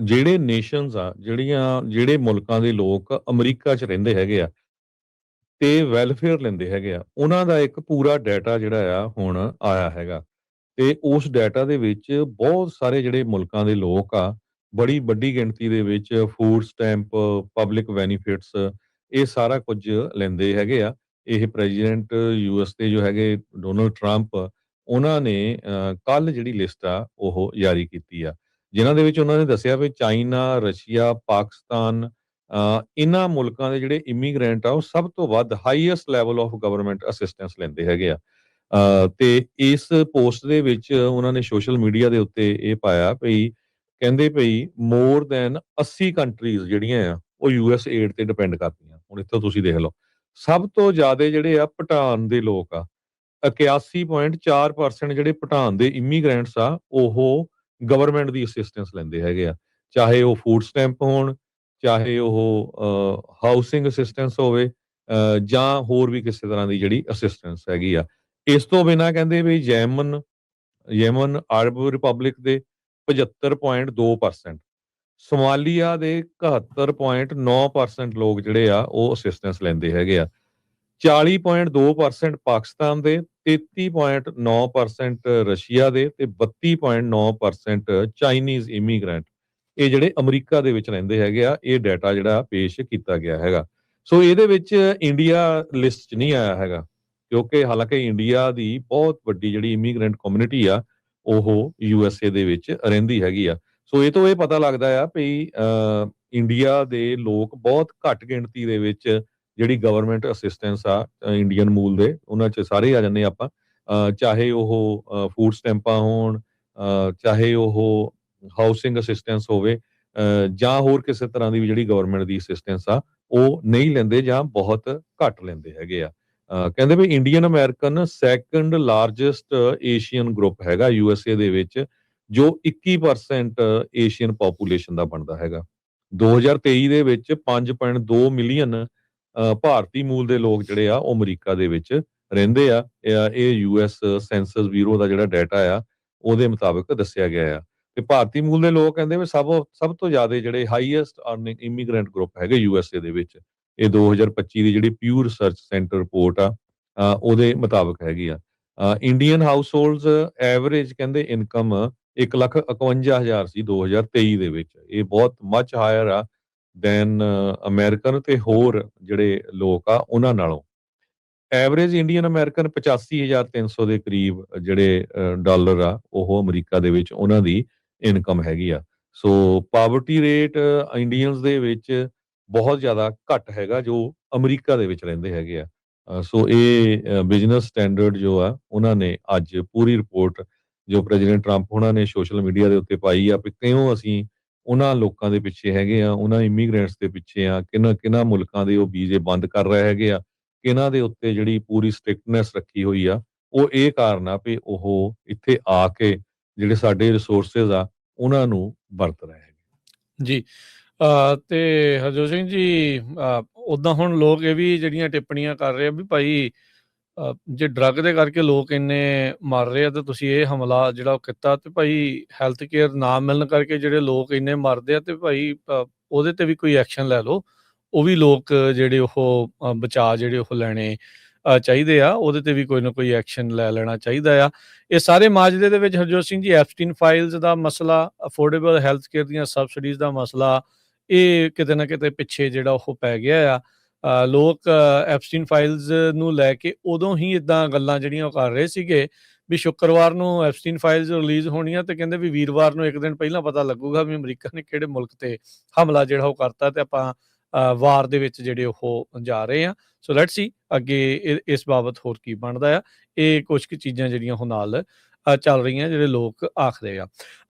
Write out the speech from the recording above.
ਜਿਹੜੇ ਨੇਸ਼ਨਸ ਆ, ਜਿਹੜੇ ਮੁਲਕਾਂ ਦੇ ਲੋਕ ਅਮਰੀਕਾ 'ਚ ਰਹਿੰਦੇ ਹੈਗੇ ਆ ਤੇ ਵੈਲਫੇਅਰ ਲੈਂਦੇ ਹੈਗੇ ਆ, ਉਹਨਾਂ ਦਾ ਇੱਕ ਪੂਰਾ ਡਾਟਾ ਜਿਹੜਾ ਆ ਹੁਣ ਆਇਆ ਹੈਗਾ। ਤੇ ਉਸ ਡਾਟਾ ਦੇ ਵਿੱਚ ਬਹੁਤ ਸਾਰੇ ਜਿਹੜੇ ਮੁਲਕਾਂ ਦੇ ਲੋਕ ਆ, ਬੜੀ ਵੱਡੀ ਗਿਣਤੀ ਦੇ ਵਿੱਚ ਫੂਡ ਸਟੈਂਪ, ਪਬਲਿਕ ਬੈਨੀਫਿਟਸ, ਇਹ ਸਾਰਾ ਕੁਝ ਲੈਂਦੇ ਹੈਗੇ ਆ। ਇਹ ਪ੍ਰੈਜ਼ੀਡੈਂਟ ਯੂਐਸ ਦੇ ਜੋ ਹੈਗੇ ਡੋਨਲਡ ਟਰੰਪ, ਉਹਨਾਂ ਨੇ ਕੱਲ੍ਹ ਜਿਹੜੀ ਲਿਸਟ ਆ ਉਹ ਜਾਰੀ ਕੀਤੀ ਆ। ਜਿਨ੍ਹਾਂ ਦੇ ਵਿੱਚ ਉਹਨਾਂ ਨੇ ਦੱਸਿਆ ਵੀ ਚਾਈਨਾ, ਰਸ਼ੀਆ, ਪਾਕਿਸਤਾਨ, ਇਹਨਾਂ ਮੁਲਕਾਂ ਦੇ ਜਿਹੜੇ ਇਮੀਗ੍ਰੈਂਟ ਆ ਉਹ ਸਭ ਤੋਂ ਵੱਧ highest level of government assistance ਲੈਂਦੇ ਹੈਗੇ ਆ। ਤੇ ਇਸ ਪੋਸਟ ਦੇ ਵਿੱਚ ਉਹਨਾਂ ਨੇ ਸੋਸ਼ਲ ਮੀਡੀਆ ਦੇ ਉੱਤੇ ਇਹ ਪਾਇਆ ਭਈ, ਕਹਿੰਦੇ ਭਈ ਮੋਰ ਦੈਨ 80 ਕੰਟਰੀਜ਼ ਜਿਹੜੀਆਂ ਆ ਉਹ ਯੂਐਸ ਏਡ ਤੇ ਡਿਪੈਂਡ ਕਰਦੀਆਂ। ਹੁਣ ਇੱਥੋਂ ਤੁਸੀਂ ਦੇਖ ਲਓ, ਸਭ ਤੋਂ ਜ਼ਿਆਦਾ ਜਿਹੜੇ ਆ ਭੂਟਾਨ ਦੇ ਲੋਕ ਆ। 81.4% ਜਿਹੜੇ ਭੂਟਾਨ ਦੇ ਇਮੀਗ੍ਰੈਂਟਸ ਆ ਉਹ ਗਵਰਨਮੈਂਟ ਦੀ ਅਸਿਸਟੈਂਸ ਲੈਂਦੇ ਹੈਗੇ ਆ। ਚਾਹੇ ਉਹ ਫੂਡ ਸਟੈਂਪ ਹੋਣ, ਚਾਹੇ ਉਹ ਹਾਊਸਿੰਗ ਅਸਿਸਟੈਂਸ ਹੋਵੇ, ਜਾਂ ਹੋਰ ਵੀ ਕਿਸੇ ਤਰ੍ਹਾਂ ਦੀ ਜਿਹੜੀ ਅਸਿਸਟੈਂਸ ਹੈਗੀ ਆ। ਇਸ ਤੋਂ ਬਿਨਾਂ ਕਹਿੰਦੇ ਵੀ ਯੇਮਨ ਅਰਬ ਰਿਪਬਲਿਕ ਦੇ 75.2%, ਸੋਮਾਲੀਆ ਦੇ 71.9% ਲੋਕ ਜਿਹੜੇ ਆ ਉਹ ਅਸਿਸਟੈਂਸ ਲੈਂਦੇ ਹੈਗੇ ਆ। 40.2% ਪਾਕਿਸਤਾਨ ਦੇ, 33.9% ਰਸ਼ੀਆ ਦੇ ਤੇ 32.9% ਚਾਈਨੀਜ਼ ਇਮੀਗ੍ਰੈਂਟ, ਇਹ ਜਿਹੜੇ ਅਮਰੀਕਾ ਦੇ ਵਿੱਚ ਰਹਿੰਦੇ ਹੈਗੇ ਆ। ਇਹ ਡਾਟਾ ਜਿਹੜਾ ਪੇਸ਼ ਕੀਤਾ ਗਿਆ ਹੈਗਾ। ਸੋ ਇਹਦੇ ਵਿੱਚ ਇੰਡੀਆ ਲਿਸਟ 'ਚ ਨਹੀਂ ਆਇਆ ਹੈਗਾ, ਕਿਉਂਕਿ ਹਾਲਾਂਕਿ ਇੰਡੀਆ ਦੀ ਬਹੁਤ ਵੱਡੀ ਜਿਹੜੀ ਇਮੀਗ੍ਰੈਂਟ ਕਮਿਊਨਿਟੀ ਆ ਉਹ ਯੂਐਸਏ ਦੇ ਵਿੱਚ ਰਹਿੰਦੀ ਹੈਗੀ ਆ। ਸੋ ਇਹ ਤੋਂ ਇਹ ਪਤਾ ਲੱਗਦਾ ਆ ਵੀ ਇੰਡੀਆ ਦੇ ਲੋਕ ਬਹੁਤ ਘੱਟ ਗਿਣਤੀ ਦੇ ਵਿੱਚ ਜਿਹੜੀ ਗਵਰਨਮੈਂਟ ਅਸਿਸਟੈਂਸ ਆ ਇੰਡੀਅਨ ਮੂਲ ਦੇ, ਉਹਨਾਂ 'ਚ ਸਾਰੇ ਆ ਜਾਂਦੇ ਆਪਾਂ। ਚਾਹੇ ਉਹ ਫੂਡ ਸਟੈਂਪਾਂ ਹੋਣ, ਚਾਹੇ ਉਹ ਹਾਊਸਿੰਗ ਅਸਿਸਟੈਂਸ ਹੋਵੇ, ਜਾਂ ਹੋਰ ਕਿਸੇ ਤਰ੍ਹਾਂ ਦੀ ਵੀ ਜਿਹੜੀ ਗਵਰਨਮੈਂਟ ਦੀ ਅਸਿਸਟੈਂਸ ਆ ਉਹ ਨਹੀਂ ਲੈਂਦੇ ਜਾਂ ਬਹੁਤ ਘੱਟ ਲੈਂਦੇ ਹੈਗੇ ਆ। ਕਹਿੰਦੇ ਵੀ Indian American second largest Asian group ਹੈਗਾ ਯੂਐਸਏ ਦੇ ਵਿੱਚ, ਜੋ 21% ਏਸ਼ੀਅਨ ਪੋਪੂਲੇਸ਼ਨ ਦਾ ਬਣਦਾ ਹੈਗਾ। 2023 ਦੇ ਵਿੱਚ 5.2 ਮਿਲੀਅਨ ਭਾਰਤੀ ਮੂਲ ਦੇ ਲੋਕ ਜਿਹੜੇ ਆ ਉਹ ਅਮਰੀਕਾ ਦੇ ਵਿੱਚ ਰਹਿੰਦੇ ਆ। ਇਹ ਯੂਐਸ ਸੈਂਸਸ ਬਿਊਰੋ ਦਾ ਜਿਹੜਾ ਡਾਟਾ ਆ ਉਹਦੇ ਮੁਤਾਬਕ ਦੱਸਿਆ ਗਿਆ ਆ। ਤੇ ਭਾਰਤੀ ਮੂਲ ਦੇ ਲੋਕ ਕਹਿੰਦੇ ਵੀ ਸਭ ਤੋਂ ਜ਼ਿਆਦਾ ਜਿਹੜੇ ਹਾਈਐਸਟ ਅਰਨਿੰਗ ਇਮੀਗ੍ਰੈਂਟ ਗਰੁੱਪ ਹੈਗੇ ਯੂਐਸਏ ਦੇ ਵਿੱਚ। ਇਹ 2025 ਦੀ ਜਿਹੜੀ ਪਿਊ ਰਿਸਰਚ ਸੈਂਟਰ ਰਿਪੋਰਟ ਆ, ਉਹਦੇ ਮੁਤਾਬਕ ਹੈਗੀ ਆ। ਇੰਡੀਅਨ ਹਾਊਸ ਹੋਲਡਸ ਐਵਰੇਜ ਕਹਿੰਦੇ ਇਨਕਮ 1,51,000 ਸੀ 2023 ਦੇ ਵਿੱਚ। ਇਹ ਬਹੁਤ ਮੱਚ ਹਾਇਰ ਆ ਦੈਨ ਅਮਰੀਕਨ ਤੇ ਹੋਰ ਜਿਹੜੇ ਲੋਕ ਆ ਉਹਨਾਂ ਨਾਲੋਂ। ਐਵਰੇਜ ਇੰਡੀਅਨ ਅਮਰੀਕਨ 85,300 ਦੇ ਕਰੀਬ ਜਿਹੜੇ ਡਾਲਰ ਆ ਉਹ ਅਮਰੀਕਾ ਦੇ ਵਿੱਚ ਉਹਨਾਂ ਦੀ ਇਨਕਮ ਹੈਗੀ ਆ। ਸੋ ਪਾਵਰਟੀ ਰੇਟ ਇੰਡੀਅਨਸ ਦੇ ਵਿੱਚ ਬਹੁਤ ਜ਼ਿਆਦਾ ਘੱਟ ਹੈਗਾ ਜੋ ਅਮਰੀਕਾ ਦੇ ਵਿੱਚ ਰਹਿੰਦੇ ਹੈਗੇ ਆ। ਸੋ ਇਹ ਬਿਜ਼ਨਸ ਸਟੈਂਡਰਡ ਜੋ ਆ ਉਹਨਾਂ ਨੇ ਅੱਜ ਪੂਰੀ ਰਿਪੋਰਟ ਜੋ ਪ੍ਰੈਜ਼ੀਡੈਂਟ ਟਰੰਪ ਉਹਨਾਂ ਨੇ ਸੋਸ਼ਲ ਮੀਡੀਆ ਦੇ ਉੱਤੇ ਪਾਈ ਆ ਵੀ ਕਿਉਂ ਅਸੀਂ ਉਹਨਾਂ ਲੋਕਾਂ ਦੇ ਪਿੱਛੇ ਹੈਗੇ ਆ, ਉਹਨਾਂ ਇਮੀਗ੍ਰੈਂਟਸ ਦੇ ਪਿੱਛੇ ਆ, ਕਿਹਨਾਂ ਮੁਲਕਾਂ ਦੇ ਉਹ ਵੀਜ਼ੇ ਬੰਦ ਕਰ ਰਹੇ ਹੈਗੇ ਆ, ਕਿਹਨਾਂ ਦੇ ਉੱਤੇ ਜਿਹੜੀ ਪੂਰੀ ਸਟ੍ਰਿਕਟਨੈਸ ਰੱਖੀ ਹੋਈ ਆ, ਉਹ ਇਹ ਕਾਰਨ ਆ ਵੀ ਉਹ ਇੱਥੇ ਆ ਕੇ ਜਿਹੜੇ ਸਾਡੇ ਰਿਸੋਰਸਿਸ ਆ ਉਹਨਾਂ ਨੂੰ ਵਰਤ ਰਹੇ ਹੈਗੇ। ਜੀ। ਤੇ ਹਰਜੋਤ ਸਿੰਘ ਜੀ, ਉਦਾਂ ਹੁਣ ਲੋਕ ਇਹ ਵੀ ਜਿਹੜੀਆਂ ਟਿੱਪਣੀਆਂ ਕਰ ਰਹੇ ਆ ਵੀ ਭਾਈ ਜੇ ਡਰੱਗ ਦੇ ਕਰਕੇ ਲੋਕ ਇੰਨੇ ਮਰ ਰਹੇ ਆ ਤੇ ਤੁਸੀਂ ਇਹ ਹਮਲਾ ਜਿਹੜਾ ਉਹ ਕੀਤਾ ਤੇ ਭਾਈ ਹੈਲਥ ਕੇਅਰ ਨਾ ਮਿਲਣ ਕਰਕੇ ਜਿਹੜੇ ਲੋਕ ਇੰਨੇ ਮਰਦੇ ਆ ਤੇ ਭਾਈ ਉਹਦੇ ਤੇ ਵੀ ਕੋਈ ਐਕਸ਼ਨ ਲੈ ਲਓ। ਉਹ ਵੀ ਲੋਕ ਜਿਹੜੇ ਉਹ ਬਚਾਅ ਜਿਹੜੇ ਉਹ ਲੈਣੇ ਚਾਹੀਦੇ ਆ, ਉਹਦੇ ਤੇ ਵੀ ਕੋਈ ਨਾ ਕੋਈ ਐਕਸ਼ਨ ਲੈ ਲੈਣਾ ਚਾਹੀਦਾ ਆ। ਇਹ ਸਾਰੇ ਮਾਜਰੇ ਦੇ ਵਿੱਚ ਹਰਜੋਤ ਸਿੰਘ ਜੀ ਐਪਸਟੀਨ ਫਾਈਲਸ ਦਾ ਮਸਲਾ, ਅਫੋਰਡੇਬਲ ਹੈਲਥ ਕੇਅਰ ਦੀਆਂ ਸਬਸਿਡੀਜ਼ ਦਾ ਮਸਲਾ, ਇਹ ਕਿਤੇ ਨਾ ਕਿਤੇ ਪਿੱਛੇ ਜਿਹੜਾ ਉਹ ਪੈ ਗਿਆ ਆ। ਲੋਕ ਐਪਸਟੀਨ ਫਾਈਲਸ ਨੂੰ ਲੈ ਕੇ ਉਦੋਂ ਹੀ ਇਦਾਂ ਗੱਲਾਂ ਜਿਹੜੀਆਂ ਉਹ ਕਰ ਰਹੇ ਸੀਗੇ ਵੀ ਸ਼ੁੱਕਰਵਾਰ ਨੂੰ ਐਪਸਟੀਨ ਫਾਈਲਸ ਰਿਲੀਜ਼ ਹੋਣੀਆਂ ਤੇ ਕਹਿੰਦੇ ਵੀ ਵੀਰਵਾਰ ਨੂੰ ਇੱਕ ਦਿਨ ਪਹਿਲਾਂ ਪਤਾ ਲੱਗੂਗਾ ਵੀ ਅਮਰੀਕਾ ਨੇ ਕਿਹੜੇ ਮੁਲਕ ਤੇ ਹਮਲਾ ਜਿਹੜਾ ਉਹ ਕਰਤਾ ਤੇ ਆਪਾਂ ਵਾਰ ਦੇ ਵਿੱਚ ਜਿਹੜੇ ਉਹ ਜਾ ਰਹੇ ਆ। ਸੋ ਲੈਟਸ ਸੀ ਅੱਗੇ ਇਸ ਬਾਬਤ ਹੋਰ ਕੀ ਬਣਦਾ ਆ। ਇਹ ਕੁਝ ਕੁ ਚੀਜ਼ਾਂ ਜਿਹੜੀਆਂ ਉਹ ਨਾਲ ਚੱਲ ਰਹੀਆਂ ਜਿਹੜੇ ਲੋਕ ਆਖਦੇ ਆ।